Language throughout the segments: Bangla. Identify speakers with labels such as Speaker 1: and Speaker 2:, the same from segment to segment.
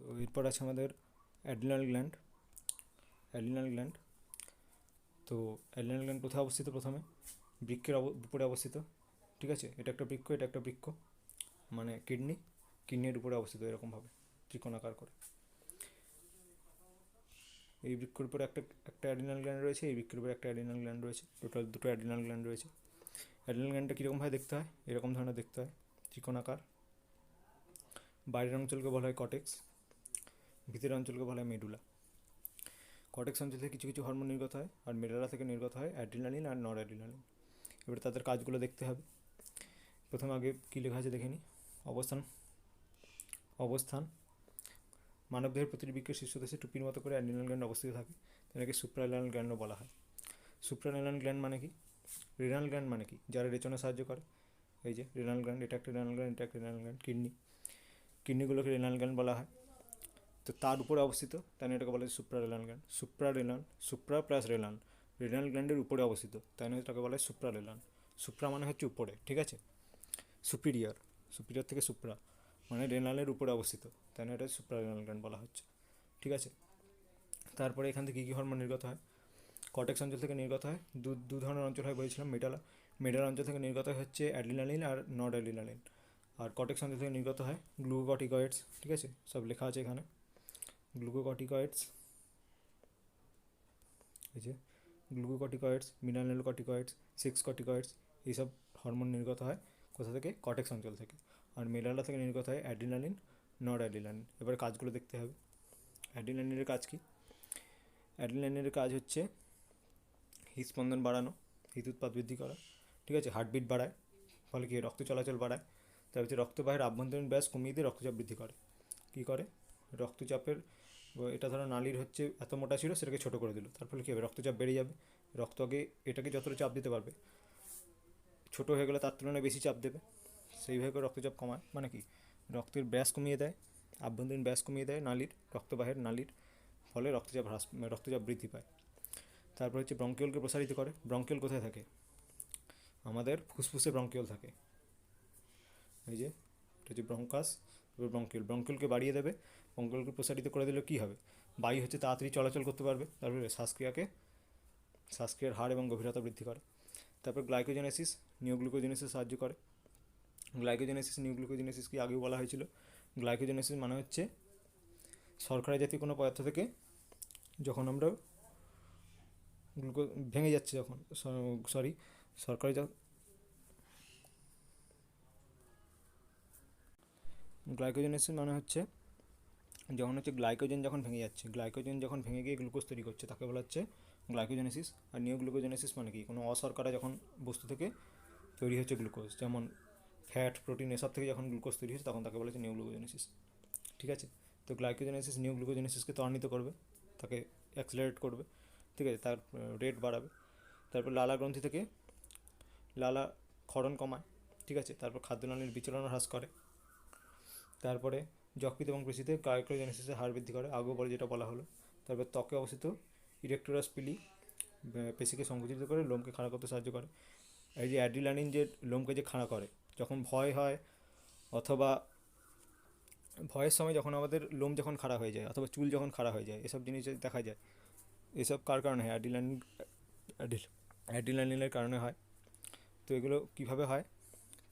Speaker 1: তো এরপর আছে আমাদের অ্যাড্রিনাল গ্ল্যান্ড। অ্যাড্রিনাল গ্ল্যান্ড তো অ্যাড্রিনাল গ্ল্যান্ড কোথায় অবস্থিত? প্রথমে বৃক্কের উপরে অবস্থিত। ঠিক আছে, এটা একটা বৃক্ক, এটা একটা বৃক্ক, মানে কিডনির উপরে অবস্থিত এরকমভাবে ত্রিকোণাকার করে। এই বৃক্ষের উপরে একটা একটা অ্যাড্রিনাল গ্ল্যান্ড রয়েছে, এই বৃক্ষের উপরে একটা অ্যাড্রিনাল গ্ল্যান্ড রয়েছে, টোটাল দুটো অ্যাড্রিনাল গ্ল্যান্ড রয়েছে। অ্যাড্রিনাল গ্ল্যান্ডটা কীরকমভাবে দেখতে হয়? এরকম ধরনের দেখতে হয়, ত্রিকোণাকার। বাইরের অঞ্চলকে বলা হয় কটেক্স, ভিতরের অঞ্চলকে বলা হয় মেডুলা। কটেক্স অঞ্চল থেকে কিছু কিছু হরমোন নির্গত হয়, আর মেডুলা থেকে নির্গত হয় অ্যাড্রিনালিন আর নর অ্যাড্রিনালিন। এবারে তাদের কাজগুলো দেখতে হবে। প্রথমে আগে কী লেখা আছে দেখে নিই। অবস্থান অবস্থান মানবদেহের প্রতিটি বৃক্কের শীর্ষদেশে টুপির মতো করে অ্যাড্রিনাল গ্ল্যান্ড অবস্থিত থাকে, এটাকে সুপ্রারেনাল গ্ল্যান্ডও বলা হয়। সুপ্রারেনাল গ্ল্যান্ড মানে কি? রেনাল গ্ল্যান্ড মানে কি? যারা রেচনে সাহায্য করে, এই যে রেনাল গ্ল্যান্ড, এটা একটা রেনাল গ্ল্যান্ড, এটা একটা রেনাল গ্ল্যান্ড। কিডনিগুলোকে রেনাল গ্ল্যান্ড বলা হয়। তো তার উপরে অবস্থিত, তাই এটাকে বলা হয় suprarenal gland. Supra plus renal, renal গ্ল্যান্ডের উপরে অবস্থিত, তাই এটাকে বলা হয় সুপ্রারেনাল। সুপ্রা মানে হচ্ছে উপরে, ঠিক আছে, সুপিরিয়র, সুপিরিয়র থেকে সুপ্রা মানে রেনালের উপরে অবস্থিত, তাই এটা সুপ্রারেনাল গ্ল্যান্ড বলা হচ্ছে। ঠিক আছে, তারপরে এখান থেকে কী কী হরমোন নির্গত হয়? কটেক্স অঞ্চল থেকে নির্গত হয় দু ধরনের অঞ্চল হয় বলেছিলাম। মেডাল অঞ্চল থেকে নির্গত হচ্ছে অ্যাড্রিনালিন আর নট অ্যাড্রিনালিন, আর কটেক্স অঞ্চল থেকে নির্গত হয় গ্লুকোকর্টিকয়েডস। ঠিক আছে, সব লেখা আছে এখানে। গ্লুকোকর্টিকয়েডস, এই যে গ্লুকোকর্টিকয়েডস, মিনারেল কর্টিকয়েডস, সিক্স কর্টিকয়েডস, এইসব হরমোন নির্গত হয় কোথা থেকে? কটেক্স অঞ্চল থেকে। আর মেডালা থেকে নির্গত হয় অ্যাড্রিনালিন, নট অ্যাড্রিনালিন। এবার কাজগুলো দেখতে হবে। অ্যাড্রিনালিনের কাজ কি? অ্যাড্রিনালিনের কাজ হচ্ছে হৃদস্পন্দন বাড়ানো, হৃদউৎপাদ বৃদ্ধি করা। ঠিক আছে, হার্টবিট বাড়ায়, ফলে কি রক্ত চলাচল বাড়ায়। তার হচ্ছে রক্তবাহের আভ্যন্তরীণ ব্যাস কমিয়ে দিয়ে রক্তচাপ বৃদ্ধি করে। কী করে? রক্তচাপের, এটা ধরো নালীর হচ্ছে এত মোটা ছিল, সেটাকে ছোটো করে দিল, তার ফলে কী হবে? রক্তচাপ বেড়ে যাবে। রক্ত আগে এটাকে যতটা চাপ দিতে পারবে, ছোটো হয়ে গেলে তার তুলনায় বেশি চাপ দেবে, সেইভাবে করে রক্তচাপ কমায়। মানে কি? রক্তের ব্যাস কমিয়ে দেয়, আভ্যন্তরীণ ব্যাস কমিয়ে দেয় নালীর, রক্তবাহের নালীর, ফলে রক্তচাপ বৃদ্ধি পায়। তারপর হচ্ছে ব্রঙ্কিওলকে প্রসারিত করে। ব্রঙ্কিওল কোথায় থাকে? আমাদের ফুসফুসে ব্রঙ্কিওল থাকে, এই যে এটা হচ্ছে ব্রঙ্কাস, ব্রঙ্কিওলকে বাড়িয়ে দেবে। ব্রঙ্কিওলকে প্রসারিত করে দিলে কী হবে? বায়ু হচ্ছে তাড়াতাড়ি চলাচল করতে পারবে, তারপরে শ্বাসক্রিয়ার হার এবং গভীরতা বৃদ্ধি করে। তারপর গ্লাইকোজেনেসিস, নিওগ্লুকোজেনেসিস সাহায্য করে। নিওগ্লুকোজেনেসিস কি আগেও বলা হয়েছিল। গ্লাইকোজেনেসিস মানে হচ্ছে শর্করা জাতীয় কোনো পদার্থ থেকে যখন আমরা ভেঙে যাচ্ছে, যখন শর্করা গ্লাইকোজেনেসিস মানে হচ্ছে গ্লাইকোজেন যখন ভেঙে যাচ্ছে, গ্লাইকোজেন যখন ভেঙে গিয়ে গ্লুকোজ তৈরি করছে, তাকে বলা হচ্ছে গ্লাইকোজেনেসিস। আর নিওগ্লুকোজেনেসিস মানে কি? কোনো অশর্করা যখন বস্তু থেকে তৈরি হচ্ছে গ্লুকোজ, যেমন ফ্যাট, প্রোটিন, এসব থেকে যখন গ্লুকোজ তৈরি হচ্ছে, তখন তাকে বলা হচ্ছে নিওগ্লুকোজেনেসিস। ঠিক আছে, তো গ্লাইকোজেনেসিস নিওগ্লুকোজেনেসিসকে ত্বরান্বিত করবে, তাকে অ্যাক্সিলারেট করবে। ঠিক আছে, তার রেট বাড়াবে। তারপর লালা গ্রন্থি থেকে লালা ক্ষরণ কমায়। ঠিক আছে, তারপর খাদ্যনালীর বিচলন হ্রাস করে। তারপরে যকৃৎ এবং পেশিতে গ্লাইকোজেনেসিসের হার বৃদ্ধি করে, আগেও পরে যেটা বলা হলো। তারপর ত্বকে অবস্থিত ইরেক্টোরাস পিলি পেশিকে সংকুচিত করে লোমকে খাড়া করতে সাহায্য করে। এই যে অ্যাড্রিনালিন যে লোমকে যে খাড়া করে, যখন ভয় হয় অথবা ভয়ের সময় যখন আমাদের লোম যখন খাড়া হয়ে যায়, অথবা চুল যখন খাড়া হয়ে যায়, এসব জিনিস দেখা যায়। এসব কার কারণে হয়? অ্যাড্রিনালিনের কারণে হয়। তো এগুলো কীভাবে হয়?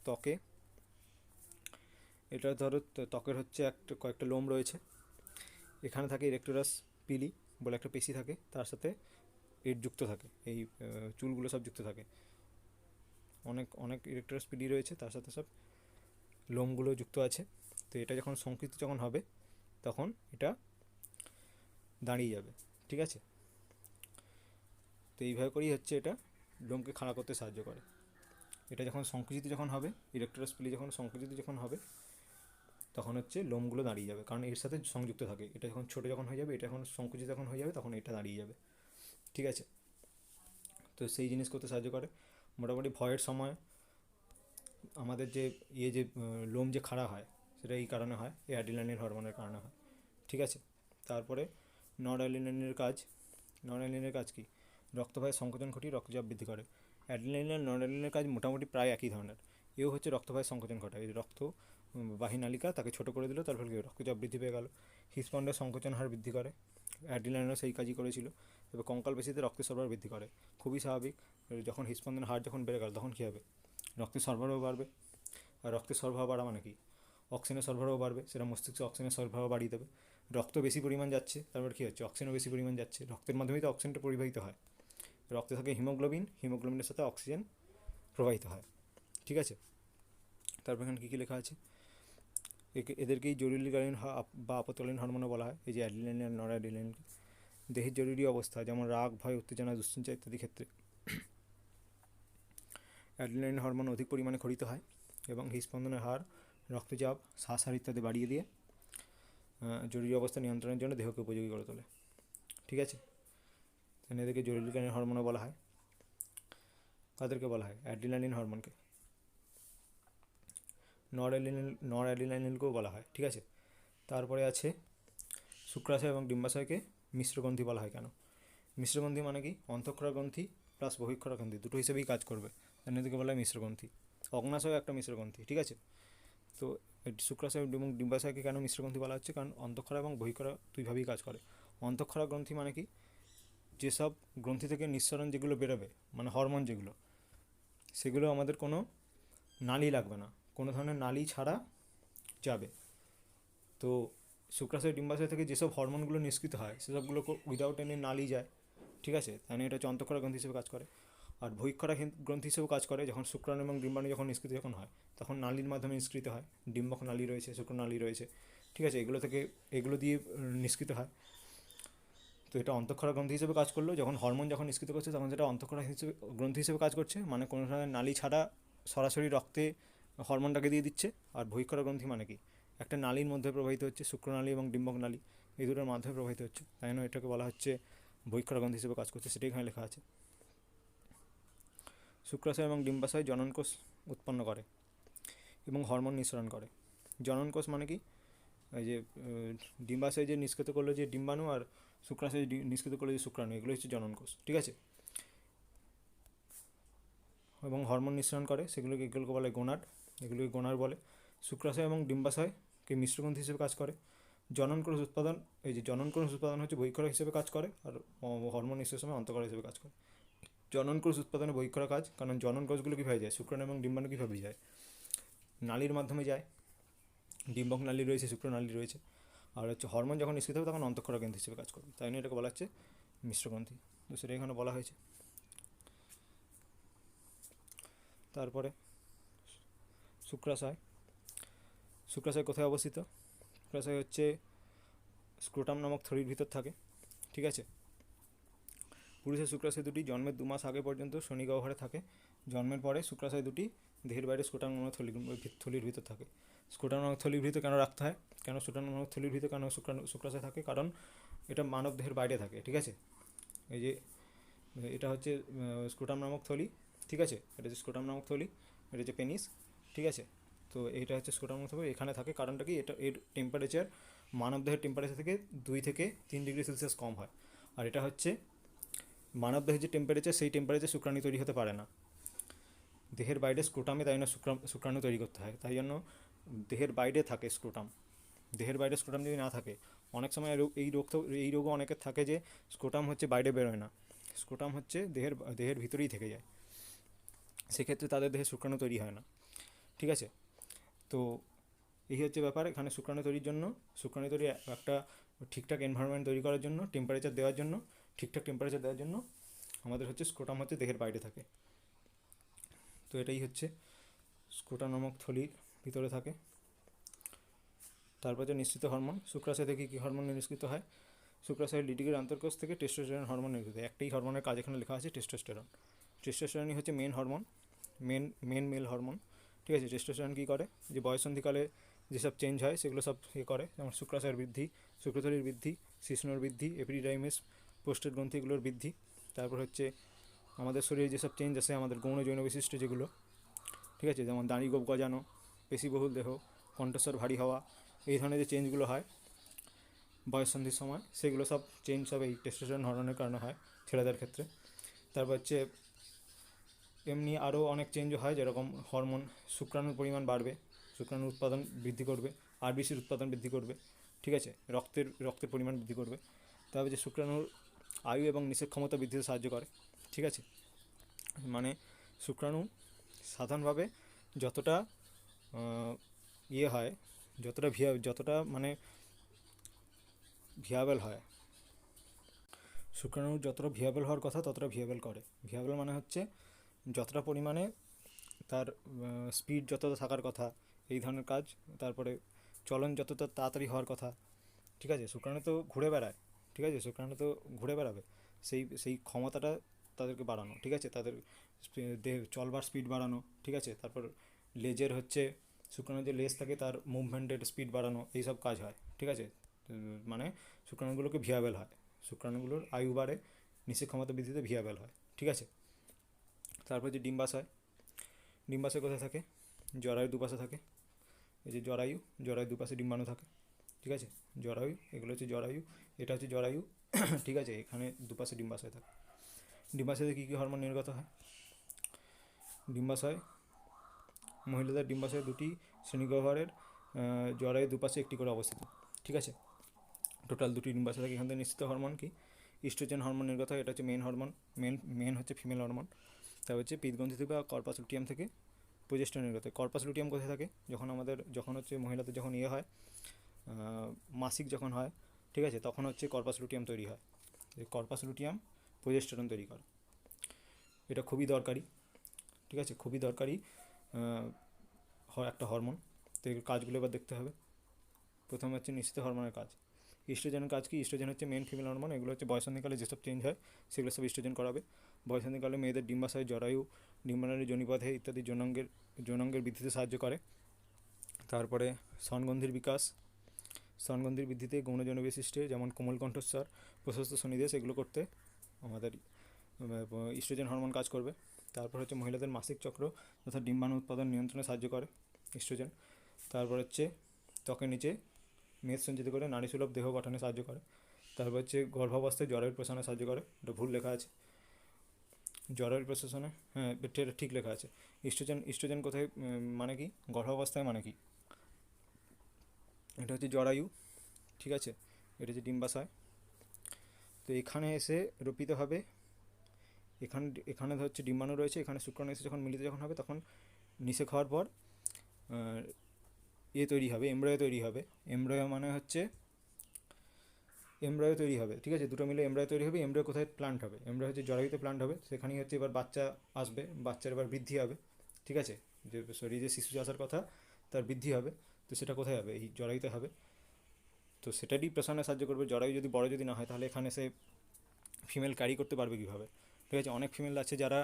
Speaker 1: ত্বকে, এটা ধরো ত্বকের হচ্ছে কয়েকটা লোম রয়েছে, এখানে থাকে ইরেক্টোরাস পিলি বলে একটা পেশি থাকে, তার সাথে যুক্ত থাকে, এই চুলগুলো সব যুক্ত থাকে। অনেক অনেক ইরেক্টোরাস পিলি রয়েছে, তার সাথে সব লোমগুলো যুক্ত আছে। তো এটা যখন সংকুচিত যখন হবে, তখন এটা দাঁড়িয়ে যাবে। ঠিক আছে, তো এইভাবে করেই হচ্ছে এটা লোমকে খাড়া করতে সাহায্য করে। এটা যখন সংকুচিত যখন হবে, ইরেক্টোরাস পিলি যখন সংকুচিত যখন হবে, তখন হচ্ছে লোমগুলো দাঁড়িয়ে যাবে, কারণ এর সাথে সংযুক্ত থাকে। এটা যখন ছোটো যখন হয়ে যাবে, এটা যখন সংকুচিত যখন হয়ে যাবে, তখন এটা দাঁড়িয়ে যাবে। ঠিক আছে, তো সেই জিনিস করতে সাহায্য করে। মোটামুটি ভয়ের সময় আমাদের যে লোম যে খাড়া হয়, সেটা এই কারণে হয়, এই অ্যাড্রিনালিন হরমোনের কারণে হয়। ঠিক আছে, তারপরে নরঅ্যাড্রিনালিনের কাজ কি? রক্তবাহের সংকোচন ঘটিয়ে রক্তচাপ বৃদ্ধি করে। অ্যাড্রিনালিন আর নরঅ্যাড্রিনালিনের কাজ মোটামুটি প্রায় একই ধরনের। এও হচ্ছে রক্তবাহের সংকোচন ঘটায়, এই রক্তবাহী নালিকা তাকে ছোটো করে দিল, তার ফলে রক্তচাপ বৃদ্ধি পেয়ে গেল। হৃৎপিণ্ডের সংকোচন হার বৃদ্ধি করে, অ্যাড্রিনালিনও সেই কাজই করেছিল। তবে কঙ্কাল পেশিতে রক্তের সরবরাহ বৃদ্ধি করে, খুবই স্বাভাবিক। যখন হৃৎস্পন্দনের হার যখন বেড়ে গেল তখন কী হবে, রক্তের সরবরাহ বাড়বে, আর রক্তের সরবরাহ বাড়া মানে কি, অক্সিজেনের সরবরাহ বাড়বে, সেটা মস্তিষ্কে অক্সিজেনের সরবরাহ বাড়িয়ে দেবে। রক্ত বেশি পরিমাণ যাচ্ছে, তারপর কী হচ্ছে, অক্সিজেনও বেশি পরিমাণ যাচ্ছে, রক্তের মাধ্যমেই তো অক্সিজেনটা পরিবাহিত হয়। রক্তে থাকে হিমোগ্লোবিন, হিমোগ্লোবিনের সাথে অক্সিজেন প্রবাহিত হয়, ঠিক আছে। তারপর এখানে কী কী লেখা আছে, এদেরকেই জরুরিকালীন বা আপতকালীন হরমোনও বলা হয়, এই যে অ্যাড্রিনালিন আর নরঅ্যাড্রিনালিনকে। দেহের জরুরি অবস্থা যেমন রাগ, ভয়, উত্তেজনা, দুশ্চিন্তা ইত্যাদি ক্ষেত্রে অ্যাড্রিনালিন হরমোন অধিক পরিমাণে ক্ষরিত হয় এবং হৃৎস্পন্দনের হার, রক্তচাপ, শ্বাসহার ইত্যাদি বাড়িয়ে দিয়ে জরুরি অবস্থা নিয়ন্ত্রণের জন্য দেহকে উপযোগী করে তোলে, ঠিক আছে। এদেরকে জরুরিকালীন হরমোনও বলা হয়। কাদেরকে বলা হয়, অ্যাড্রিনালিন হরমোনকে। নরঅ্যাড্রিনালিনকেও বলা হয়, ঠিক আছে। তারপরে আছে শুক্রাশয় এবং ডিম্বাশয়কে মিশ্রগ্রন্থি বলা হয় কেন। মিশ্রগ্রন্থি মানে কি, অন্তঃক্ষরা গ্রন্থি প্লাস বহিঃক্ষরা গ্রন্থি দুটো হিসেবেই কাজ করবে, এদেরকে বলা হয় মিশ্রগ্রন্থি। অগ্নাশয় একটা মিশ্রগ্রন্থি, ঠিক আছে। তো শুক্রাশয় এবং ডিম্বাশয়কে কেন মিশ্রগ্রন্থি বলা হচ্ছে, কারণ অন্তঃক্ষরা এবং বহিঃক্ষরা দুইভাবেই কাজ করে। অন্তঃক্ষরা গ্রন্থি মানে কি, যেসব গ্রন্থি থেকে নিঃসরণ যেগুলো বেরোবে, মানে হরমোন যেগুলো, সেগুলো আমাদের কোনো নালি লাগবে না, কোনো ধরনের নালি ছাড়া যাবে। তো শুক্রাশয় ডিম্বাশয় থেকে যেসব হরমোনগুলো নিষ্কৃত হয় সেসবগুলো উইদাউট এনি নালি যায়, ঠিক আছে। তাই এটা হচ্ছে অন্তঃক্ষরা গ্রন্থি হিসেবে কাজ করে। আর বহিঃক্ষরা গ্রন্থি হিসেবেও কাজ করে, যখন শুক্রাণু এবং ডিম্বাণু যখন নিষ্কৃত যখন হয় তখন নালীর মাধ্যমে নিষ্কৃত হয়, ডিম্বক নালী রয়েছে, শুক্রনালী রয়েছে, ঠিক আছে, এগুলো দিয়ে নিষ্কৃত হয়। তো এটা অন্তঃক্ষরা গ্রন্থি হিসেবে কাজ করলো, যখন হরমোন যখন নিষ্কৃত করছে তখন সেটা অন্তঃক্ষরা গ্রন্থি হিসেবে কাজ করছে, মানে কোনো ধরনের নালী ছাড়া সরাসরি রক্তে হরমোনটাকে দিয়ে দিচ্ছে। আর বহিঃক্ষরা গ্রন্থি মানে কি, একটা নালীর মধ্যে প্রবাহিত হচ্ছে, শুক্রনালী এবং ডিম্বক নালী এই দুটোর মাধ্যমে প্রবাহিত হচ্ছে, তাই জন্য এটাকে বলা হচ্ছে বহিঃক্ষরা গ্রন্থি হিসেবে কাজ করছে, সেটাই এখানে লেখা আছে। শুক্রাশয় এবং ডিম্বাশয় জননকোষ উৎপন্ন করে এবং হরমোন নিঃসরণ করে। জননকোষ মানে কি, এই যে ডিম্বাশয় যে নিষ্কৃত করলো যে ডিম্বাণু, আর শুক্রাশয় নিষ্কৃত করলো যে শুক্রাণু, এগুলো হচ্ছে জননকোষ, ঠিক আছে। এবং হরমোন নিঃসরণ করে, এগুলোকে বলে গোনাড, এগুলোকে গোনাড বলে। শুক্রাশয় এবং ডিম্বাশয়কে মিশ্রগ্রন্থি হিসেবে কাজ করে। জননকোষ উৎপাদন, এই যে জননকোষ উৎপাদন হচ্ছে বহিঃক্ষরা হিসেবে কাজ করে, আর হরমোন নিঃসরণের অন্তঃক্ষরা হিসেবে কাজ করে। জননকোষ উৎপাদনে বহিঃক্ষরা কাজ, কারণ জননকোষগুলো কীভাবে যায়, শুক্রাণু এবং ডিম্বাণু কীভাবে যায়, নালীর মাধ্যমে যায়, ডিম্বক নালী রয়েছে, শুক্রনালী রয়েছে। আর হচ্ছে হরমোন যখন নিষ্কৃত হবে তখন অন্তঃক্ষরা গ্রন্থি হিসেবে কাজ করবে, তাই জন্য এটাকে বলা হচ্ছে মিশ্রগ্রন্থি, তো সেটা এখানে বলা হয়েছে। তারপরে শুক্রাশয় কোথায় অবস্থিত, শুক্রাশয় হচ্ছে স্ক্রোটাম নামক থলির ভিতর থাকে, ঠিক আছে। পুরুষের শুক্রাশয় দুটি জন্মের 2 মাস আগে পর্যন্ত শনি গহ্বরে থাকে, জন্মের পরে শুক্রাশয় দুটি দেহের বাইরে স্ক্রোটাম নামক থলির ভিতর থাকে। স্ক্রোটাম নামক থলির ভিতর কেন রাখতে হয়, কেন স্ক্রোটাম নামক থলির ভিতর কেন শুক্রাশয় থাকে, কারণ এটা মানব দেহের বাইরে থাকে, ঠিক আছে। এই যে এটা হচ্ছে স্ক্রোটাম নামক থলি, ঠিক আছে, এটা হচ্ছে স্ক্রোটাম নামক থলি, এটা হচ্ছে পেনিস, ঠিক আছে। তো এইটা হচ্ছে স্ক্রোটাম নামক থলি, এখানে থাকে, কারণটা কি, এর টেম্পারেচার মানব দেহের টেম্পারেচার থেকে 2 থেকে 3 ডিগ্রি সেলসিয়াস কম হয়। আর এটা হচ্ছে মানব দেহের যে টেম্পারেচার, সেই টেম্পারেচার শুক্রাণু তৈরি হতে পারে না দেহের বাইরে স্ক্রোটামে, তাই জন্য শুক্রাণু তৈরি করতে হয়, তাই জন্য দেহের বাইরে থাকে স্ক্রোটাম। দেহের বাইরে স্ক্রোটাম যদি না থাকে, অনেক সময় এই রোগও অনেকের থাকে যে স্ক্রোটাম হচ্ছে বাইরে বেরোয় না, স্ক্রোটাম হচ্ছে দেহের ভিতরেই থেকে যায়, সেক্ষেত্রে তাদের দেহে শুক্রাণু তৈরি হয় না, ঠিক আছে। তো এই হচ্ছে ব্যাপার, এখানে শুক্রাণু তৈরির জন্য, শুক্রাণু তৈরি একটা ঠিকঠাক এনভায়রনমেন্ট তৈরি করার জন্য, টেম্পারেচার দেওয়ার জন্য, ঠিকঠাক টেম্পারেচার দেওয়ার জন্য আমাদের হচ্ছে স্ক্রোটাম হচ্ছে দেহের বাইরে থাকে। তো এটাই হচ্ছে স্ক্রোটাম নামক থলির ভিতরে থাকে। তারপর হচ্ছে নিঃসৃত হরমোন, শুক্রাশয় থেকে কী হরমোন নিষ্কৃত হয়, শুক্রাশয়ের লিডিকের অন্তর্কোষ থেকে টেস্টোস্টেরন হরমোন নির্গত হয়। একটাই হরমোনের কাজ এখানে লেখা আছে, টেস্টোস্টেরন। টেস্টোস্টেরনই হচ্ছে মেন হরমোন, মেল হরমোন, ঠিক আছে। টেস্টোস্টেরন কী করে, যে বয়সন্ধিকালে যেসব চেঞ্জ হয় সেগুলো সব করে, যেমন শুক্রাশয়ের বৃদ্ধি, শুক্রথলির বৃদ্ধি, শিশ্নর বৃদ্ধি, এপিডিডাইমিস, প্রোস্টেট গ্রন্থি এগুলোর বৃদ্ধি। তারপর হচ্ছে আমাদের শরীরে যেসব চেঞ্জ আসে, আমাদের গৌণ যৌন বিশিষ্ট যেগুলো, ঠিক আছে, যেমন দাড়ি গোপ গজানো, পেশিবহুল দেহ, কণ্ঠস্বর ভারী হওয়া, এই ধরনের যে চেঞ্জগুলো হয় বয়ঃসন্ধির সময়, সেগুলো সব চেঞ্জ সব এই টেস্টোস্টেরন হরমোনের কারণে হয় ছেলেদের ক্ষেত্রে। তারপর হচ্ছে এমনি আরও অনেক চেঞ্জও হয়, যেরকম হরমোন, শুক্রাণুর পরিমাণ বাড়বে, শুক্রাণুর উৎপাদন বৃদ্ধি করবে, আরবিসির উৎপাদন বৃদ্ধি করবে, ঠিক আছে, রক্তের পরিমাণ বৃদ্ধি করবে। তারপর যে শুক্রাণুর আয়ু এবং নিষেক ক্ষমতা বৃদ্ধিতে সাহায্য করে, ঠিক আছে। মানে শুক্রাণু সাধারণভাবে যতটা ইয়ে হয়, যতটা মানে ভিয়াবেল হয়, শুক্রাণু যতটা ভিয়াবেল হওয়ার কথা ততটা ভিয়াবেল করে। ভিয়াবেল মানে হচ্ছে যতটা পরিমাণে তার স্পিড যতটা থাকার কথা, এই ধরনের কাজ। তারপরে চলন যতটা তাড়াতাড়ি হওয়ার কথা, ঠিক আছে। শুক্রাণু তো ঘুরে বেড়ায়, ঠিক আছে, শুক্রাণু তো ঘুরে বেড়াবে, সেই ক্ষমতাটা তাদেরকে বাড়ানো, ঠিক আছে, তাদের দেহ চলবার স্পিড বাড়ানো, ঠিক আছে। তারপর লেজের হচ্ছে শুক্রাণুর যে লেজ থাকে তার মুভমেন্টের স্পিড বাড়ানো, এইসব কাজ হয়, ঠিক আছে। মানে শুক্রাণুগুলোকে ভিয়াবেল হয়, শুক্রাণুগুলোর আয়ু বাড়ে, নিষেক ক্ষমতা বৃদ্ধিতে ভিয়াবেল হয়, ঠিক আছে। তারপর যে ডিম্বাশয়, ডিম্বাশয় কোথায় থাকে? জরায়ুর দুপাশে থাকে। এই যে জরায়ুর দুপাশে ডিম্বাণু থাকে, ঠিক আছে। জরায়ু, এগুলো হচ্ছে জরায়ু, এটা হচ্ছে জরায়ু ঠিক আছে। এখানে দুপাশে ডিম্বাশয় থাকে। ডিম্বাশয়ে কী কী হরমোন নির্গত হয়? ডিম্বাশয়, মহিলাদের ডিম্বাশয় দুটি শ্রেণীগহ্বরের জরায়ুর দুপাশে একটি করে অবস্থিত, ঠিক আছে। টোটাল দুটি ডিম্বাশয় থাকে। এখান থেকে নিশ্চিত হরমোন কি? ইস্ট্রোজেন হরমোন নির্গত হয়, এটা হচ্ছে মেন হরমোন, মেন হচ্ছে ফিমেল হরমোন। তারপর হচ্ছে পিত্তগ্রন্থি থেকে বা কর্পাস লুটিয়াম থেকে প্রোজেস্টেরন নির্গত হয়। কর্পাস লুটিয়াম কোথায় থাকে? যখন হচ্ছে মহিলাদের যখন ইয়ে হয়, মাসিক যখন হয়, ঠিক আছে, তখন হচ্ছে কর্পাস লুটিয়াম তৈরি হয়। এই কর্পাস লুটিয়াম প্রোজেস্টেরন তৈরি করে, এটা খুবই দরকারি, ঠিক আছে, খুবই দরকারি একটা হরমোন। তো এর কাজগুলো এবার দেখতে হবে। প্রথমে হচ্ছে নিশ্চিত হরমোনের কাজ। ইস্ট্রোজেনের কাজ কি? ইস্ট্রোজেন হচ্ছে মেন ফিমেল হরমোন, এগুলো হচ্ছে বয়সন্ধিকালে যেসব চেঞ্জ হয় সেগুলো সব ইস্ট্রোজেন করাবে। বয়সন্ধিকালে মেয়েদের ডিম্বাশয়, জরায়ু, ডিম্বাণুর যোনিপথে ইত্যাদি যৌনাঙ্গের বৃদ্ধিতে সাহায্য করে। তারপরে স্তনগ্রন্থির বিকাশ, স্তনগ্রন্থির বৃদ্ধিতে গৌণ যৌন বৈশিষ্ট্যে যেমন কোমল কণ্ঠস্বর, প্রশস্ত শনিদেশ, এগুলো করতে আমাদের ইস্ট্রোজেন হরমোন কাজ করবে। তারপর হচ্ছে মহিলাদের মাসিক চক্র তথা ডিম্বাণু উৎপাদন নিয়ন্ত্রণে সাহায্য করে ইস্ট্রোজেন। তারপর হচ্ছে ত্বকের নিচে মেদ সঞ্চিত করে নারীসুলভ দেহ গঠনে সাহায্য করে। তারপর হচ্ছে গর্ভাবস্থায় জরায়ুর প্রসারণে সাহায্য করে, এটা ভুল লেখা আছে, জরায়ুর প্রশাসনে, হ্যাঁ এটা ঠিক লেখা আছে। ইস্ট্রোজেন কোথায় মানে কি? গর্ভাবস্থায় মানে কি? এটা হচ্ছে জরায়ু, ঠিক আছে, এটা হচ্ছে ডিম্বাশয়। তো এখানে এসে রোপিত হবে, এখানে হচ্ছে ডিম্বাণু রয়েছে, এখানে শুক্রাণু এসে যখন মিলিত যখন হবে তখন নিষেক হওয়ার পর তৈরি হবে, এমব্রায়ো তৈরি হবে। এমব্রায়ো মানে হচ্ছে এমব্রায়ো তৈরি হবে, ঠিক আছে, দুটো মিলে এমব্রায়ো তৈরি হবে। এমব্রায়ো কোথায় প্লান্ট হবে? এমব্রায়ো হচ্ছে জরায়ুতে প্লান্ট হবে, সেখানেই হচ্ছে এবার বাচ্চা আসবে, বাচ্চার এবার বৃদ্ধি হবে, ঠিক আছে। যে শরীরে শিশু আসার কথা তার বৃদ্ধি হবে, তো সেটা কোথায় হবে? এই জরায়ুতে হবে। তো সেটারই প্রসারণে সাহায্য করবে। জরায়ু যদি বড় যদি না হয় তাহলে এখানে সে ফিমেল ক্যারি করতে পারবে কীভাবে? ঠিক আছে, অনেক ফিমেল আছে যারা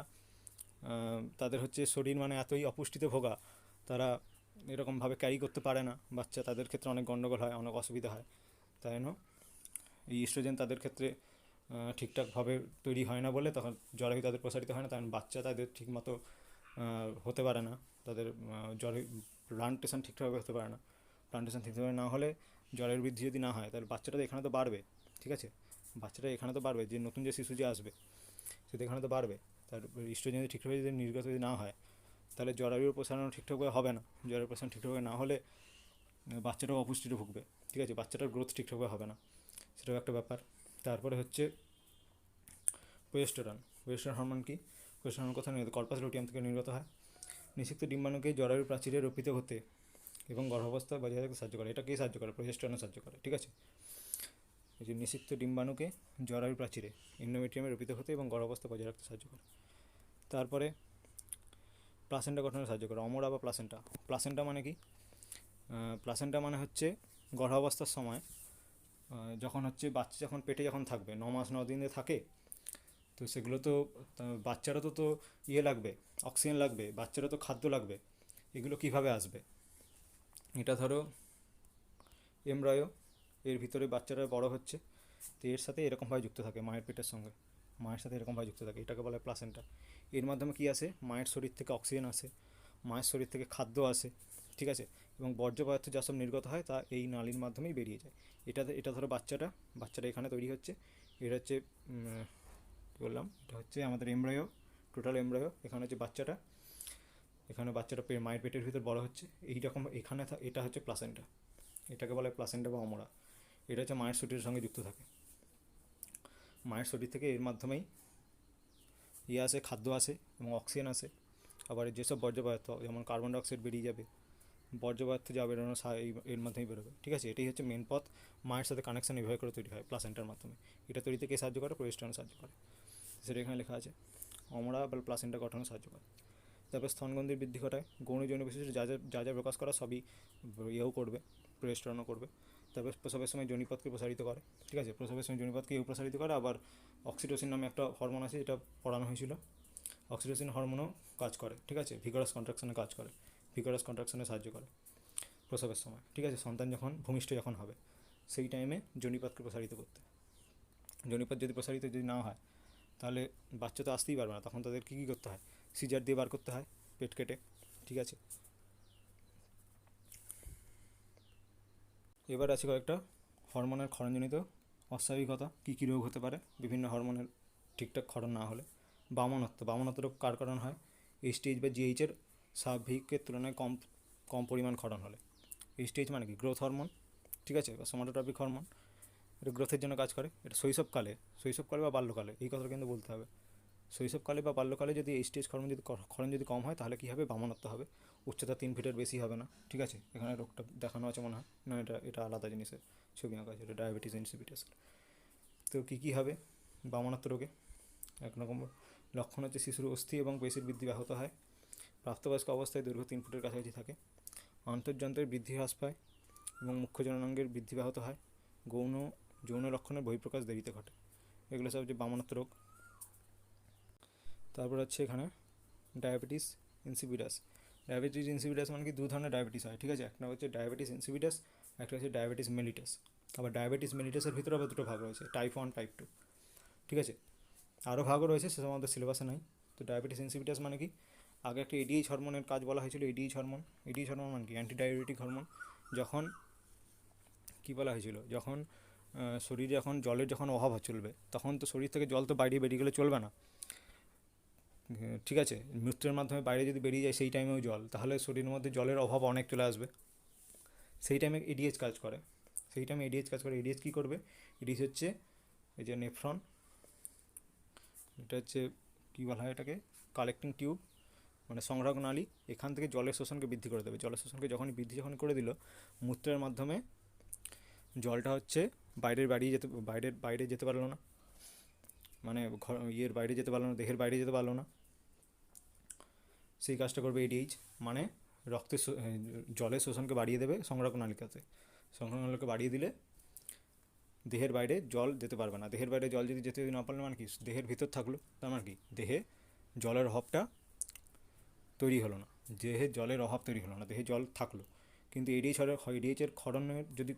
Speaker 1: তাদের হচ্ছে শরীর মানে এতই অপুষ্টিতে ভোগা, তারা এরকমভাবে ক্যারি করতে পারে না বাচ্চা, তাদের ক্ষেত্রে অনেক গণ্ডগোল হয়, অনেক অসুবিধা হয়। তাই জন্য এই ইস্ট্রোজেন তাদের ক্ষেত্রে ঠিকঠাকভাবে তৈরি হয় না বলে তখন জরায়ু তাদের প্রসারিত হয় না, তখন বাচ্চা তাদের ঠিকমতো হতে পারে না, তাদের জরায়ু প্লান্টেশন ঠিকঠাকভাবে হতে পারে না। প্লান্টেশন ঠিকঠাকভাবে না হলে জরায়ুর বৃদ্ধি যদি না হয় তাহলে বাচ্চাটা এখানে তো বাড়বে, ঠিক আছে, বাচ্চাটা এখানে তো বাড়বে, যে নতুন যে শিশু যে আসবে সেটা এখানে তো বাড়বে। তার ইস্ট্রোজেন যদি ঠিকঠাকভাবে যদি নির্গত যদি না হয় তাহলে জরায়ুর প্রসারণ ঠিকঠাকভাবে হবে না। জরায়ুর প্রসারণ ঠিকঠাকভাবে না হলে বাচ্চাটাও অপুষ্টিতে ভুগবে, ঠিক আছে, বাচ্চাটার গ্রোথ ঠিকঠাকভাবে হবে না, সেটাও একটা ব্যাপার। তারপরে হচ্ছে প্রোজেস্টেরন হরমোন কি? প্রোজেস্টেরন হরমোন কোথায় নির্গত? কর্পাস লুটিয়াম থেকে নির্গত হয়। নিষিক্ত ডিম্বাণুকে জরায়ুর প্রাচীরে রোপিত হতে এবং গর্ভাবস্থা বজায় রাখতে সাহায্য করে। এটা কে সাহায্য করে? প্রোজেস্টেরনে সাহায্য করে, ঠিক আছে। এই যে নিষিক্ত ডিম্বাণুকে জরায়ুর প্রাচীরে এন্ডোমেট্রিয়ামে রোপিত হতে এবং গর্ভাবস্থা বজায় রাখতে সাহায্য করে। তারপরে প্লাসেন্টা গঠনে সাহায্য করে। অমরা বা প্লাসেন্টা, প্লাসেন্টা মানে কি? প্লাসেন্টা মানে হচ্ছে গর্ভাবস্থার সময় যখন হচ্ছে বাচ্চা যখন পেটে যখন থাকবে 9 মাস 9 দিনে থাকে, তো সেগুলো তো বাচ্চারও তো ইয়ে লাগবে, অক্সিজেন লাগবে, বাচ্চারও তো খাদ্য লাগবে, এগুলো কিভাবে আসবে? এটা ধরো এমব্রায়ো, এর ভিতরে বাচ্চারা বড় হচ্ছে, তো এর সাথে এরকমভাবে যুক্ত থাকে, মায়ের পেটের সঙ্গে, মায়ের সাথে এরকমভাবে যুক্ত থাকে, এটাকে বলে প্লাসেন্টা। এর মাধ্যমে কী আসে? মায়ের শরীর থেকে অক্সিজেন আসে, মায়ের শরীর থেকে খাদ্য আসে, ঠিক আছে, এবং বর্জ্য পদার্থ যা সব নির্গত হয় তা এই নালীর মাধ্যমেই বেরিয়ে যায়। এটা ধরো বাচ্চাটা এখানে তৈরি হচ্ছে, এটা হচ্ছে কী বললাম, এটা হচ্ছে আমাদের এমব্রায়ো, টোটাল এমব্রায়ো। এখানে হচ্ছে বাচ্চাটা, এখানে বাচ্চাটা মায়ের পেটের ভিতর বড় হচ্ছে এইরকম, এটা হচ্ছে প্লাসেন্টা, এটাকে বলে প্লাসেন্টা বা অমরা। এটা হচ্ছে মায়ের শরীরের সঙ্গে যুক্ত থাকে। মায়ের শরীর থেকে এর মাধ্যমেই আসে, খাদ্য আসে এবং অক্সিজেন আসে। আবার যেসব বর্জ্য পদার্থ যেমন কার্বন ডাইঅক্সাইড বেরিয়ে যাবে, বর্জ্য পদার্থ যা বেরোনো এর মাধ্যমেই বেরোবে। ঠিক আছে, এটাই হচ্ছে মেন পথ। মায়ের সাথে কানেকশন এভাবে করে তৈরি হয় প্লাসেন্টার মাধ্যমে। এটা তৈরিতে কে সাহায্য করে? প্রোজেস্টেরন সাহায্য করে, সেটা এখানে লেখা আছে। অমরা বা প্লাসেন্টা গঠনে সাহায্য করে। তারপর স্তনগ্রন্থির বৃদ্ধি ঘটায়। গৌণ যৌন বিশেষে যা যা প্রকাশ করা সবই করবে, প্রোজেস্টেরনও করবে। তারপর প্রসবের সময় যোনিপথকে প্রসারিত করে। ঠিক আছে, প্রসবের সময় যোনিপথকে প্রসারিত করে। আবার অক্সিটোসিন নামে একটা হরমোন আছে, যেটা পড়ানো হয়েছিল। অক্সিটোসিন হরমোনও কাজ করে। ঠিক আছে, ভিগারাস কন্ট্রাকশনে কাজ করে, ভিগারাস কন্ট্রাকশনে সাহায্য করে প্রসবের সময়। ঠিক আছে, সন্তান যখন ভূমিষ্ঠ যখন হবে সেই টাইমে যোনিপথকে প্রসারিত করতে। যোনিপথ যদি প্রসারিত না হয় তাহলে বাচ্চা তো আসতেই পারবে না। তখন তাদের কী করতে হয়? সিজার দিয়ে বার করতে হয়, পেট কেটে। ঠিক আছে, এবার আছে কয়েকটা হরমোনের ক্ষরণজনিত অস্বাভাবিকতা। কী রোগ হতে পারে বিভিন্ন হরমোনের ঠিকঠাক ক্ষরণ না হলে? বামনত্ব রোগ কার কারণ হয়? এসটিএইচ বা জিএইচের স্বাভাবিকের তুলনায় কম পরিমাণ ক্ষরণ হলে। এসটিএইচ মানে কি? Growth hormone. ঠিক আছে, বা সোমাটোট্রপিক হরমোন। এটা গ্রোথের জন্য কাজ করে। এটা শৈশবকালে বা বাল্যকালে, এই কথাটা কিন্তু বলতে হবে। শৈশবকালে বা বাল্যকালে যদি এইচটিএইচ ক্ষরণ যদি কম হয় তাহলে কী হবে? বামনত্ব হবে। উচ্চতা 3 ফিটের বেশি হবে না। ঠিক আছে, এখানে রোগটা দেখানো আছে মনে হয় না, এটা আলাদা জিনিসের ছবি আঁকা আছে, এটা ডায়াবেটিস ইনসিপিটাস। তো কী হবে বামনত্ব রোগে? এক নম্বর লক্ষণ হচ্ছে শিশুর অস্থি এবং পেশির বৃদ্ধি ব্যাহত হয়। প্রাপ্তবয়স্ক অবস্থায় দৈর্ঘ্য 3 ফুটের কাছাকাছি থাকে। অন্তর্যন্ত্রের বৃদ্ধি হ্রাস পায় এবং মুখ্য জননাঙ্গের বৃদ্ধি ব্যাহত হয়। যৌন লক্ষণের বহিঃপ্রকাশ দেরিতে ঘটে। এগুলো সব যে বামনত্ব রোগ। তারপর হচ্ছে এখানে ডায়াবেটিস ইনসিপিটাস। ডায়াবেটিস ইনসিপিটাস মানে কি? 2 ধরনের ডায়াবেটিস হয়। ঠিক আছে, একটা হচ্ছে ডায়াবেটিস ইনসিপিটাস, একটা হচ্ছে ডায়াবেটিস মেলিটাস। আবার ডায়াবেটিস মেলিটাসের ভিতরে আবার 2টো ভাগ রয়েছে, টাইপ 1, টাইপ 2। ঠিক আছে, আরও ভাগও রয়েছে, সেসব আমাদের সিলেবাসে নাই। তো ডায়াবেটিস ইনসিপিটাস মানে কি? আগে একটা এডিএইচ হরমোনের কাজ বলা হয়েছিল। এডিএইচ হরমোন মানে কি? Antidiabetic hormone. যখন কী বলা হয়েছিল? যখন শরীরে যখন জলের যখন অভাব চলবে, তখন তো শরীর থেকে জল তো বাইরে বেরিয়ে গেলে চলবে না। ঠিক আছে, মূত্রের মাধ্যমে বাইরে যদি বেরিয়ে যায় সেই টাইমেও জল, তাহলে শরীরের মধ্যে জলের অভাব অনেক চলে আসবে। সেই টাইমে এডিএইচ কাজ করে। এডিএইচ কী করবে? এডিএইচ হচ্ছে এই যে নেফ্রন, এটা হচ্ছে কী বলা হয় এটাকে? কালেক্টিং টিউব, মানে সংগ্রাহক নালী। এখান থেকে জলের শোষণকে বৃদ্ধি করে দেবে। জলের শোষণকে যখন করে দিল, মূত্রের মাধ্যমে জলটা হচ্ছে বাইরে যেতে পারলো না, মানে বাইরে যেতে পারলো না, দেহের বাইরে যেতে পারলো না। সেই কাজটা করবে এডিএইচ, মানে জলের শোষণকে বাড়িয়ে দেবে সংগ্রাহক নালীকে বাড়িয়ে দিলে দেহের বাইরে জল যেতে পারবে না। দেহের বাইরে জল যদি যেতে না পারলে মানে কি? দেহের ভিতর থাকলো, তার মানে কি? দেহে জলের অভাবটা তৈরি হলো না, দেহে জল থাকলো। কিন্তু এডিএইচের ক্ষরণের যদি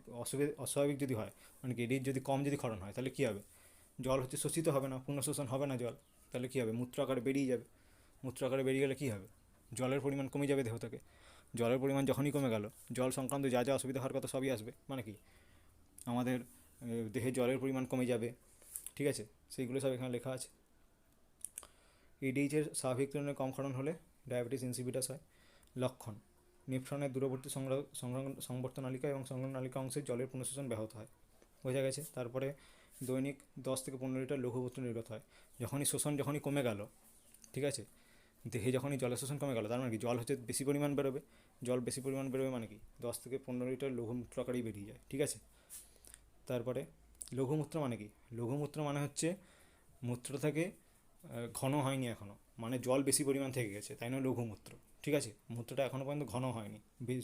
Speaker 1: অস্বাভাবিক যদি হয়, মানে কি এডিএইচ যদি কম ক্ষরণ হয়, তাহলে কী হবে? জল হচ্ছে শোষিত হবে না, পূর্ণ শোষণ হবে না জল। তাহলে কী হবে? মূত্র আকারে বেরিয়ে যাবে। মূত্র আকারে বেরিয়ে গেলে কী হবে? জলের পরিমাণ কমে যাবে দেহ থেকে। জলের পরিমাণ যখনই কমে গেল, জল সংক্রান্ত যা যা অসুবিধা হওয়ার কথা সবই আসবে। মানে কি? আমাদের দেহে জলের পরিমাণ কমে যাবে। ঠিক আছে, সেইগুলো সব এখানে লেখা আছে। এডিএইচের স্বাভাবিক তুলনায় কম ক্ষরণ হলে ডায়াবেটিস ইনসিপিটাস হয়। লক্ষণ: নেফ্রনের দূরবর্তী সংবর্ত নালিকা এবং সংগ্রহ নালিকা অংশে জলের পুনঃশোষণ ব্যাহত হয়। বোঝা গেছে? তারপরে দৈনিক 10 থেকে 15 লিটার লঘুমূত্র নির্গত হয়। যখনই কমে গেল, ঠিক আছে, দেহে যখনই জলের শোষণ কমে গেল, তার মানে কি? জল হচ্ছে বেশি পরিমাণ বেরোবে। মানে কি? 10 থেকে 15 লিটার লঘুমূত্র আকারেই বেরিয়ে যায়। ঠিক আছে, তারপরে লঘুমূত্র মানে কি? লঘুমূত্র মানে হচ্ছে মূত্র থেকে ঘন হয়নি এখনও, মানে জল বেশি পরিমাণ থেকে গেছে, তাই না লঘুমূত্র। ঠিক আছে, মূত্রটা এখনও পর্যন্ত ঘন হয়নি,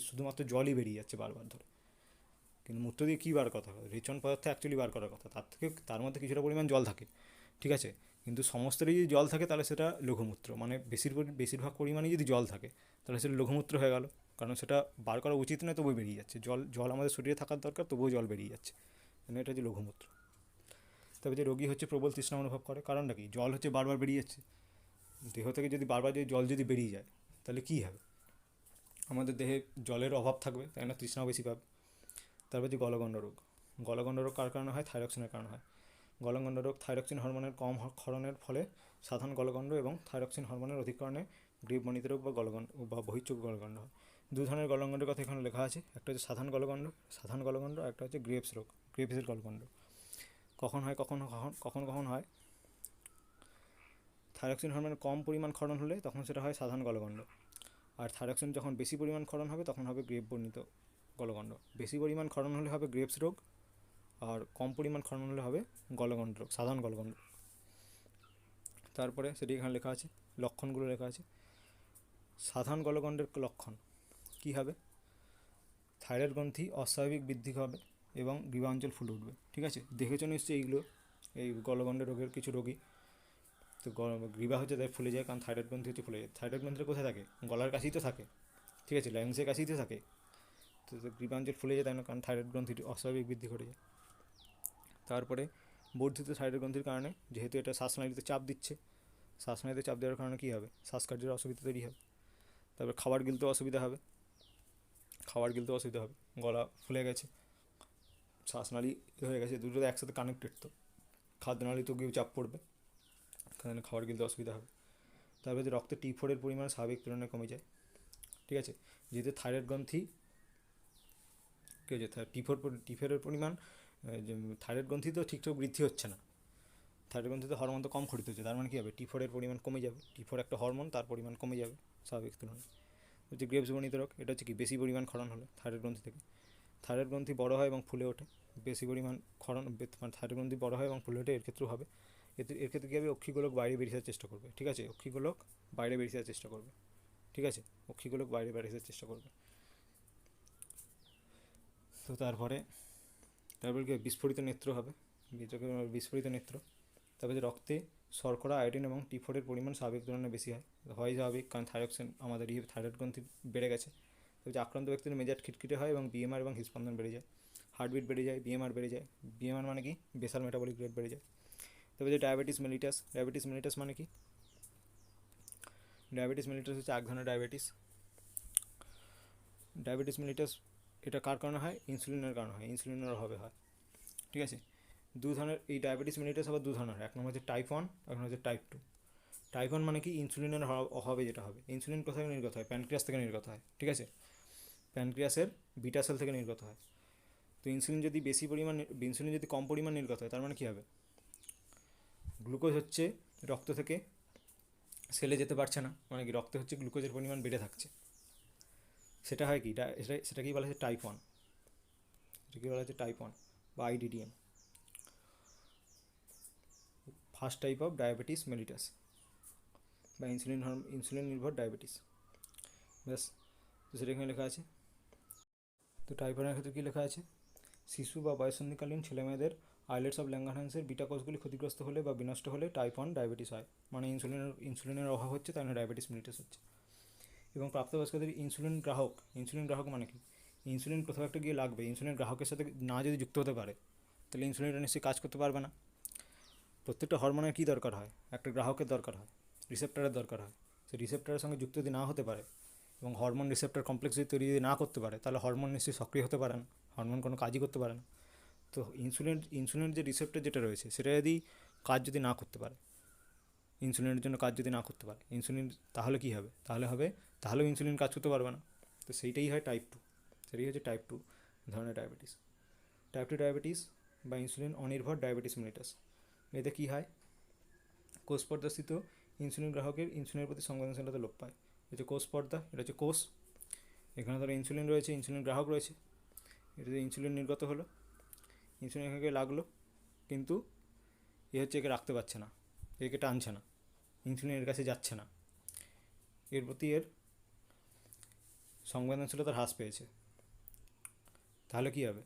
Speaker 1: শুধুমাত্র জলই বেরিয়ে যাচ্ছে বারবার ধরে। কিন্তু মূত্র দিয়ে কী বার কথা? রেচন পদার্থ অ্যাকচুয়ালি বার করার কথা, তার মধ্যে কিছুটা পরিমাণ জল থাকে। ঠিক আছে, কিন্তু সমস্তটাই যদি জল থাকে তাহলে সেটা লঘুমূত্র, মানে বেশিরভাগ পরিমাণে যদি জল থাকে তাহলে সেটা লঘুমূত্র হয়ে গেল, কারণ সেটা বার করা উচিত নয়, তবুও বেরিয়ে যাচ্ছে। জল আমাদের শরীরে থাকার দরকার, তবুও জল বেরিয়ে যাচ্ছে, মানে এটা হচ্ছে লঘুমূত্র। তবে যে রোগী হচ্ছে প্রবল তৃষ্ণা অনুভব করে, কারণটা কি? জল হচ্ছে বারবার বেরিয়ে যাচ্ছে দেহ থেকে। যদি বারবার জল বেরিয়ে যায় তাহলে কী হবে? আমাদের দেহে জলের অভাব থাকবে, তাই না? তৃষ্ণাও বেশি পাবে। তারপর যে গলগণ্ড রোগ কার কারণে হয়? থাইরক্সিনের কারণে হয়। গলগণ্ড রোগ থাইরক্সিন হরমোনের কম ক্ষরণের ফলে সাধারণ গলগণ্ড এবং থাইরক্সিন হরমোনের অধিক কারণে গ্রীবমণিত রোগ বা বহিঃচোখ গলগণ্ড হয়। 2 ধরনের গলগণ্ডের কথা এখানে লেখা আছে, একটা হচ্ছে সাধারণ গলগণ্ড, একটা হচ্ছে গ্রেভস রোগ। গ্রেভসের গলগণ্ড। কখন হয় কখন হয় থাইরক্সিন হরমোনের কম পরিমাণ ক্ষরণ হলে তখন সেটা হয় সাধারণ গলগণ্ড, আর থাইরক্সিন যখন বেশি পরিমাণ ক্ষরণ হবে তখন হবে গ্রেভ বর্ণিত গলগণ্ড। বেশি পরিমাণ ক্ষরণ হলে হবে গ্রেভস রোগ, আর কম পরিমাণ ক্ষরণ হলে হবে গলগণ্ড রোগ, সাধারণ গলগণ্ড। তারপরে সেটি এখানে লেখা আছে, লক্ষণগুলো লেখা আছে। সাধারণ গলগণ্ডের লক্ষণ কী হবে? থাইরয়েড গ্রন্থি অস্বাভাবিক বৃদ্ধি হবে এবং গ্রীবাঞ্চল ফুলে উঠবে। ঠিক আছে, দেখেছো নিশ্চয়ই এইগুলো, এই গলগণ্ডের রোগের কিছু রোগী। তো গ্রীবা হচ্ছে তাই ফুলে যায়, কারণ থাইরয়েড গ্রন্থি হচ্ছে ফুলে যায়। থাইরয়েড গ্রন্থিটা কোথায় থাকে? গলার কাছেই তো থাকে, ঠিক আছে, লাইংসের কাছেই তো থাকে। তো গ্রীবাঞ্চল ফুলে যায় তাই না, কারণ থাইরয়েড গ্রন্থিটি অস্বাভাবিক বৃদ্ধি ঘটে যায়। তারপরে বর্ধিত থাইরয়েড গ্রন্থির কারণে, যেহেতু এটা শ্বাসনালীতে চাপ দিচ্ছে, শ্বাসনালীতে চাপ দেওয়ার কারণে কী হবে? শ্বাসকার্যের অসুবিধা তৈরি হবে। তারপর খাবার গিলতে অসুবিধা হবে, গলা ফুলে গেছে, শ্বাসনালী হয়ে গেছে, দুটো একসাথে কানেক্টেড, তো খাদ্যনালীতেও গিয়ে চাপ পড়বে, তাহলে খাবার গিলতে অসুবিধা হবে। তারপরে যে রক্তে T4 এর পরিমাণ স্বাভাবিক তুলনায় কমে যায়। ঠিক আছে, যেহেতু থাইরয়েড গ্রন্থি কী হচ্ছে, T4 এর পরিমাণ, থাইরয়েড গ্রন্থি তো ঠিকঠাক বৃদ্ধি হচ্ছে না, থাইরয়েড গ্রন্থিতে হরমোন তো কম খরিত হচ্ছে, তার মানে কী হবে? T4 এর পরিমাণ কমে যাবে। T4 একটা হরমোন, তার পরিমাণ কমে যাবে স্বাভাবিক তুলনায়। হচ্ছে গ্রেভস বর্ণিত রোগ, এটা হচ্ছে কি বেশি পরিমাণ ক্ষরণ হলে থাইরয়েড গ্রন্থি থেকে। থাইরয়েড গ্রন্থি বড় হয় এবং ফুলে ওঠে, বেশি পরিমাণ ক্ষরণ, মানে থাইরয়েড গ্রন্থি বড় হয় এবং ফুলে ওঠে, এর ক্ষেত্রেও হবে। এর ক্ষেত্রে কী হবে? অক্ষিগোলক বাইরে বেরিয়ে আসার চেষ্টা করবে। ঠিক আছে, অক্ষিগোলক বাইরে বেরিয়ে আসার চেষ্টা করবে। ঠিক আছে, অক্ষিগোলক বাইরে বেরিয়ে আসার চেষ্টা করবে। তো তারপরে কি বিস্ফোরিত নেত্র হবে, বিস্ফোরিত নেত্র। তারপরে রক্তে শর্করা, আয়োডিন এবং T4 এর পরিমাণ স্বাভাবিক তুলনায় বেশি হয় স্বাভাবিক, কারণ থাইরক্সিন আমাদের থাইরয়েড গ্রন্থি বেড়ে গেছে। তবে আক্রান্ত ব্যক্তির মেজাজ খিটখিটে হয় এবং BMR এবং হৃদস্পন্দন বেড়ে যায়, হার্টবিট বেড়ে যায়, BMR বেড়ে যায়। BMR মানে কি? বেসাল মেটাবলিক রেট বেড়ে যায়। তবে যে ডায়াবেটিস মেলিটাস মানে কি? ডায়াবেটিস মেলিটাস হচ্ছে এক ধরনের ডায়াবেটিস মেলিটাস। এটা কার কারণে হয়? ইনসুলিনের কারণে হয়, ইনসুলিনের অভাবে হয়। ঠিক আছে, দু ধরনের এই ডায়াবেটিস মেলিটাস আবার দু ধরনের, এক নম্বর হচ্ছে টাইপ 1, এক নম্বর হচ্ছে টাইপ 2। টাইপ 1 মানে কি? ইনসুলিনের অভাবে যেটা হবে। ইনসুলিন কোথা থেকে নির্গত হয়? প্যানক্রিয়াস থেকে নির্গত হয়। ঠিক আছে, প্যানক্রিয়াসের বিটা সেল থেকে নির্গত হয়। তো ইনসুলিন যদি কম পরিমাণ নির্গত হয়, তার মানে কী হবে? গ্লুকোজ হচ্ছে রক্ত থেকে সেলে যেতে পারছে না, মানে কি রক্তে হচ্ছে গ্লুকোজের পরিমাণ বেড়ে থাকছে। সেটা হয় কি? সেটাকেই বলা হচ্ছে টাইপ 1, এটাকে বলা হচ্ছে টাইপ 1 বা IDDM, first type of diabetes mellitus বা ইনসুলিন নির্ভর ডায়াবেটিস। ব্যাস, তো সেটা এখানে লেখা আছে। তো টাইপ 1 এর ক্ষেত্রে কী লেখা আছে? শিশু বা বয়ঃসন্ধিকালীন ছেলেমেয়েদের আইলেটস অফ ল্যাঙ্গারহ্যান্সের বিটা কোষগুলি ক্ষতিগ্রস্ত হলে বা বিনষ্ট হলে টাইপ 1 ডায়াবেটিস হয়। মানে ইনসুলিনের অভাব হচ্ছে, তাই না ডায়াবেটিস মেলিটাস হচ্ছে। এবং প্রাপ্তবয়স্কদের ইনসুলিন গ্রাহক মানে কি? ইনসুলিন কোথাও একটা গিয়ে লাগবে, ইনসুলিন গ্রাহকের সাথে না যদি যুক্ত হতে পারে, তাহলে ইনসুলিনটা নিশ্চয়ই কাজ করতে পারবে না। প্রত্যেকটা হরমোনের কী দরকার হয়? একটা গ্রাহকের দরকার হয়, রিসেপ্টরের দরকার হয়। সেই রিসেপ্টরের সঙ্গে যুক্ত যদি না হতে পারে এবং হরমোন রিসেপ্টর কমপ্লেক্স যদি তৈরি যদি না করতে পারে, তাহলে হরমোন নিশ্চয়ই সক্রিয় হতে পারে না, হরমোন কোনো কাজই করতে পারে না। তো ইনসুলিনের যে রিসেপ্টর যেটা রয়েছে, সেটা যদি কাজ যদি না করতে পারে, ইনসুলিনের জন্য কাজ যদি না করতে পারে ইনসুলিন, তাহলে কী হবে? তাহলেও ইনসুলিন কাজ করতে পারবে না। তো সেইটাই হয় টাইপ 2, সেটাই হচ্ছে টাইপ 2 ধরনের ডায়াবেটিস। টাইপ 2 ডায়াবেটিস বা ইনসুলিন অনির্ভর ডায়াবেটিস মেলিটাস। এতে কী হয়? কোষ পর্দাস্থিত ইনসুলিন গ্রাহকের ইনসুলিনের প্রতি সংবেদনশীলতা লোপ পায়। এটা হচ্ছে কোষ পর্দা, এটা হচ্ছে কোষ। এখানে ধরো ইনসুলিন রয়েছে, ইনসুলিন গ্রাহক রয়েছে, এটাতে ইনসুলিন নির্গত হলো, ইনসুলিন এখানে লাগলো, কিন্তু একে রাখতে পারছে না, একে টানছে না, ইনসুলিন এর কাছে যাচ্ছে না, এর প্রতি এর সংবেদনশীলতা হ্রাস পেয়েছে। তাহলে কী হবে?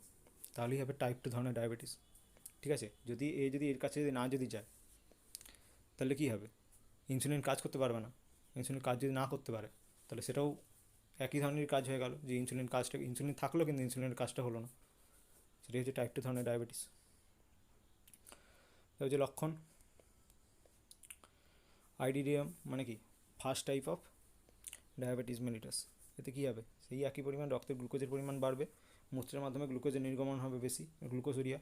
Speaker 1: তাহলেই হবে টাইপ 2 ধরনের ডায়াবেটিস। ঠিক আছে, যদি এর কাছে না যায়, তাহলে কী হবে? ইনসুলিন কাজ করতে পারবে না। ইনসুলিন কাজ যদি না করতে পারে, তাহলে সেটাও একই ধরনের কাজ হয়ে গেল, যে ইনসুলিন থাকলো কিন্তু ইনসুলিনের কাজটা হলো না। সেটাই হচ্ছে টাইপ 2 ধরনের ডায়াবেটিস। এটা হচ্ছে লক্ষণ। IDDM মানে কি? First type of diabetes mellitus. এতে কী হবে? সেই একই পরিমাণ রক্তের গ্লুকোজের পরিমাণ বাড়বে, মূত্রের মাধ্যমে গ্লুকোজের নির্গমন হবে বেশি, গ্লুকোজুরিয়া।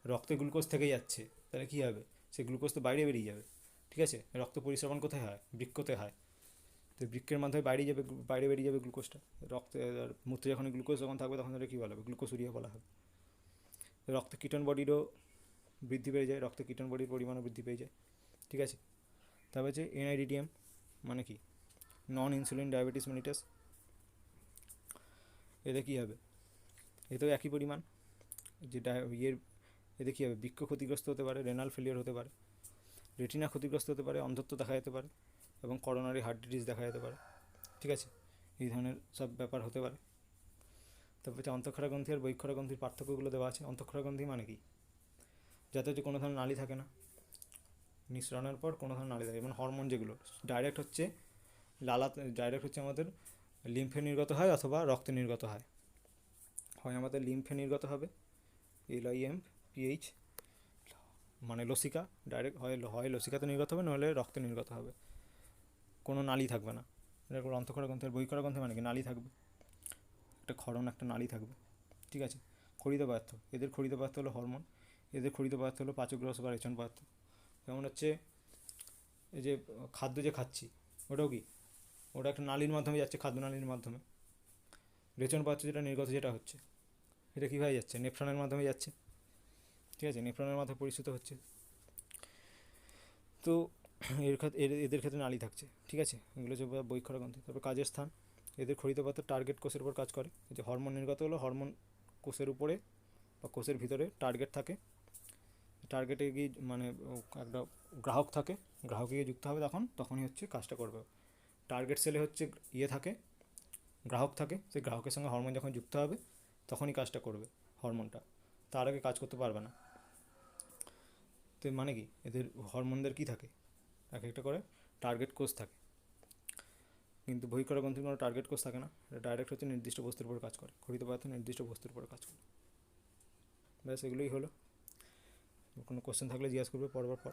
Speaker 1: রক্তে গ্লুকোজ থেকেই যাচ্ছে, তাহলে কী হবে? সেই গ্লুকোজ তো বাইরে বেরিয়ে যাবে। ঠিক আছে, রক্ত পরিশ্রবণ কোথায় হয়? বৃক্কতে হয়। তো বৃক্কের মাধ্যমে বাইরে বেরিয়ে যাবে গ্লুকোজটা। মূত্রে যখন গ্লুকোজ যখন থাকবে, তখন সেটা কী বলা হবে? গ্লুকোজুরিয়া বলা হবে। রক্তে কিটোন বডিরও বৃদ্ধি পেয়ে যায়, রক্তে কিটোন বডির পরিমাণও বৃদ্ধি পেয়ে যায়। ঠিক আছে, তারপর হচ্ছে এনআইডিডিএম মানে কি, নন ইনসুলিন ডায়াবেটিস মেলিটাস। এতে কী হবে, এতেও একই পরিমাণ যে এতে কী হবে, বৃক্ক ক্ষতিগ্রস্ত হতে পারে, রেনাল ফেলিওর হতে পারে, রেটিনা ক্ষতিগ্রস্ত হতে পারে, অন্ধত্ব দেখা যেতে পারে এবং করোনারি হার্ট ডিজিজ দেখা যেতে পারে। ঠিক আছে, এই ধরনের সব ব্যাপার হতে পারে। তারপর হচ্ছে অন্তঃক্ষরা গ্রন্থি আর বহিঃক্ষরা গ্রন্থির পার্থক্যগুলো দেওয়া আছে। অন্তঃক্ষরা গ্রন্থি মানে কি, যাতে হচ্ছে কোনো ধরনের নালী থাকে না, নিঃসরণের পর কোনো ধরনের নালী থাকে, এবং হরমোন যেগুলো ডাইরেক্ট হচ্ছে ডাইরেক্ট হচ্ছে আমাদের লিম্ফে নির্গত হয় অথবা রক্তে নির্গত হয়। হয় আমাদের লিম্ফে নির্গত হবে, LIMPH মানে লসিকা, ডাইরেক্ট হয় লসিকাতে নির্গত হবে, নাহলে রক্তে নির্গত হবে, কোনো নালী থাকবে না। এরকম অন্তঃক্ষরা গ্রন্থি আর বহিঃক্ষরা গ্রন্থি মানে কি, নালী থাকবে, একটা ক্ষরণ, একটা নালী থাকবে। ঠিক আছে, খরিত পদার্থ, এদের খরিত পদার্থ হলো হরমোন, এদের খরিত পদার্থ হলো পাচকগ্রাহক বা রেচন পদার্থ। যেমন হচ্ছে এই যে খাদ্য যে খাচ্ছি, ওটাও কি, ওটা একটা নালীর মাধ্যমে যাচ্ছে, খাদ্য নালীর মাধ্যমে। রেচন পদার্থ যেটা নির্গত যেটা হচ্ছে, এটা কীভাবে যাচ্ছে, নেফ্রনের মাধ্যমে যাচ্ছে। ঠিক আছে, নেফ্রনের মাধ্যমে পরিশ্রুত হচ্ছে। তো এদের ক্ষেত্রে নালী থাকছে। ঠিক আছে, এগুলো হচ্ছে বহিঃক্ষরা গ্রন্থি। তারপর কাজের স্থান, এদের খরিত পদার্থ টার্গেট কোষের উপর কাজ করে। যে হরমোন নির্গত হলো, হরমোন কোষের উপরে বা কোষের ভিতরে টার্গেট থাকে, টার্গেটে গিয়ে মানে একটা গ্রাহক থাকে, গ্রাহকে গিয়ে যুক্ত হবে, তখনই হচ্ছে কাজটা করবে। টার্গেট সেলে হচ্ছে থাকে, গ্রাহক থাকে, সেই গ্রাহকের সঙ্গে হরমোন যখন যুক্ত হবে তখনই কাজটা করবে হরমোনটা, তার আগে কাজ করতে পারবে না। তো মানে কি, এদের হরমোনদের কী থাকে, এক একটা করে টার্গেট কোষ থাকে, কিন্তু বহিঃক্ষরা গ্রন্থির কোনো টার্গেট কোষ থাকে না, এটা ডাইরেক্ট হচ্ছে নির্দিষ্ট বস্তুর উপর কাজ করে, খরিত পদার্থ নির্দিষ্ট বস্তুর উপর কাজ করে। ব্যাস এগুলোই হলো। কোনো কোশ্চেন থাকলে জিজ্ঞাসা করবে পরবার পর।